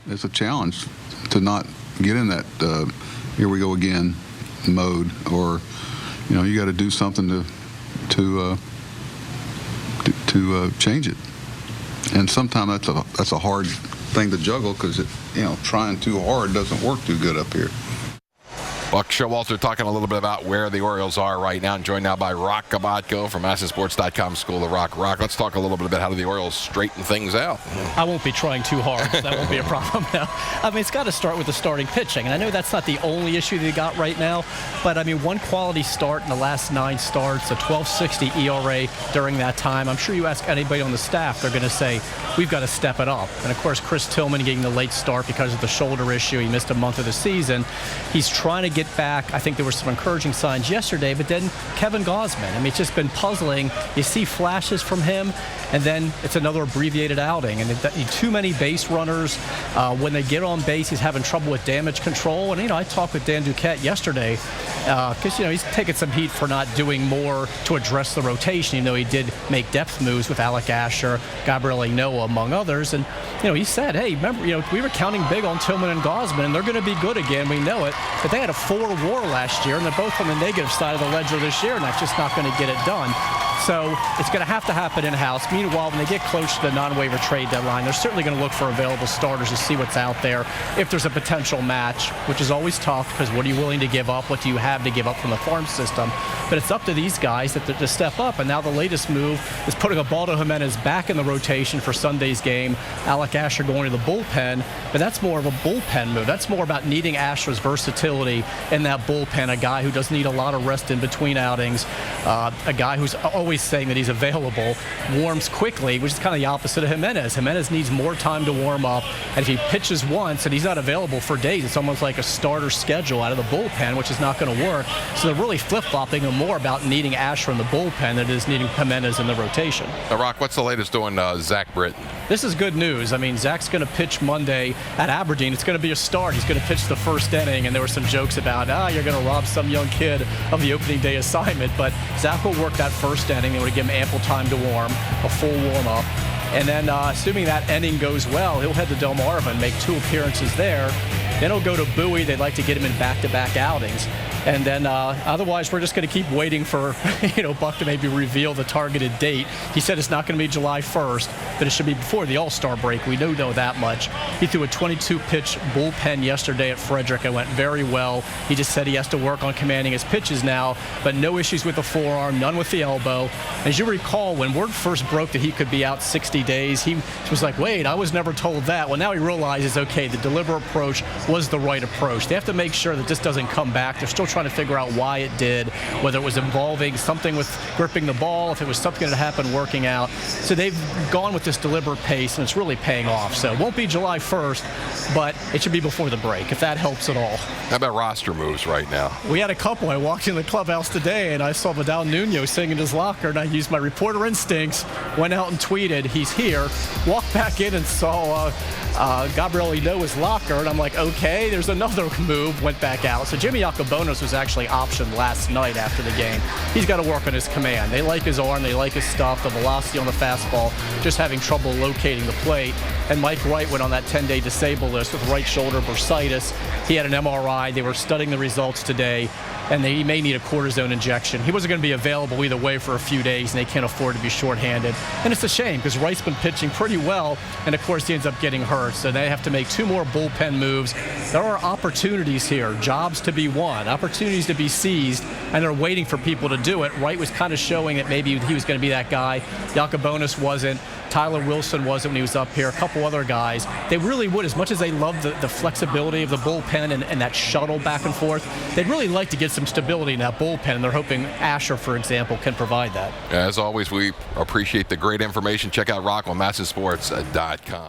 it's a challenge to not get in that here we go again mode, or you got to do something to change it. And sometimes that's a hard thing to juggle, because trying too hard doesn't work too good up here. Buck Showalter talking a little bit about where the Orioles are right now, and joined now by Roch Kubatko from MASNsports.com School of Rock. Roch, let's talk a little bit about how do the Orioles straighten things out. I won't be trying too hard. So that won't be a problem now. I mean, it's got to start with the starting pitching, and I know that's not the only issue they got right now, but I mean, one quality start in the last 9 starts, a 12.60 ERA during that time. I'm sure you ask anybody on the staff, they're going to say, we've got to step it up. And of course, Chris Tillman getting the late start because of the shoulder issue. He missed a month of the season. He's trying to get back. I think there were some encouraging signs yesterday, but then Kevin Gausman. I mean, it's just been puzzling. You see flashes from him, and then it's another abbreviated outing. And too many base runners. When they get on base, he's having trouble with damage control. And, I talked with Dan Duquette yesterday because, he's taking some heat for not doing more to address the rotation, even though he did make depth moves with Alec Asher, Gabriel Noah, among others. And, he said, hey, remember, we were counting big on Tillman and Gausman, and they're going to be good again. We know it. But they had a 4 WAR last year, and they're both on the negative side of the ledger this year, and that's just not going to get it done. So it's going to have to happen in-house. Meanwhile, when they get close to the non-waiver trade deadline, they're certainly going to look for available starters to see what's out there if there's a potential match, which is always tough because what are you willing to give up? What do you have to give up from the farm system? But it's up to these guys to step up. And now the latest move is putting Ubaldo Jimenez back in the rotation for Sunday's game. Alec Asher going to the bullpen, but that's more of a bullpen move. That's more about needing Asher's versatility in that bullpen, a guy who doesn't need a lot of rest in between outings, a guy who's always saying that he's available, warms quickly, which is kind of the opposite of Jimenez. Jimenez needs more time to warm up, and if he pitches once and he's not available for days, it's almost like a starter schedule out of the bullpen, which is not going to work. So they're really flip-flopping and more about needing Asher in the bullpen than it is needing Jimenez in the rotation. Roch, what's the latest doing Zach Britton? This is good news. I mean, Zach's going to pitch Monday at Aberdeen. It's going to be a start. He's going to pitch the first inning, and there were some jokes about, you're going to rob some young kid of the opening day assignment, but Zach will work that first inning. They would give him ample time to warm, a full warm-up. And then, assuming that inning goes well, he'll head to Delmarva, make 2 appearances there. Then he'll go to Bowie. They'd like to get him in back-to-back outings. And then otherwise, we're just going to keep waiting for, Buck to maybe reveal the targeted date. He said it's not going to be July 1st, but it should be before the All-Star break. We do know that much. He threw a 22-pitch bullpen yesterday at Frederick. It went very well. He just said he has to work on commanding his pitches now, but no issues with the forearm, none with the elbow. As you recall, when word first broke that he could be out 60 days, he was like, wait, I was never told that. Well, now he realizes, okay, the deliberate approach was the right approach. They have to make sure that this doesn't come back. They're still trying to figure out why it did, whether it was involving something with gripping the ball, if it was something that happened working out. So they've gone with this deliberate pace, and it's really paying off. So it won't be July 1st, but it should be before the break, if that helps at all. How about roster moves right now? We had a couple. I walked in the clubhouse today, and I saw Vidal Nuno sitting in his locker, and I used my reporter instincts, went out and tweeted, he's here, walked back in and saw Gabriel Noah's locker, and I'm like, okay, there's another move, went back out. So Jimmy Yacobonis was actually optioned last night after the game. He's got to work on his command. They like his arm, they like his stuff, the velocity on the fastball, just having trouble locating the plate. And Mike Wright went on that 10-day disabled list with right shoulder bursitis. He had an MRI. They were studying the results today, and he may need a cortisone injection. He wasn't going to be available either way for a few days, and they can't afford to be shorthanded. And it's a shame because Wright's been pitching pretty well, and of course he ends up getting hurt. So they have to make 2 more bullpen moves. There are opportunities here, jobs to be won, opportunities to be seized, and they're waiting for people to do it. Wright was kind of showing that maybe he was going to be that guy. Yacobonis wasn't. Tyler Wilson wasn't when he was up here. A couple other guys. They really would, as much as they love the flexibility of the bullpen and that shuttle back and forth, they'd really like to get some stability in that bullpen, and they're hoping Asher, for example, can provide that. As always, we appreciate the great information. Check out Roch on MASNsports.com.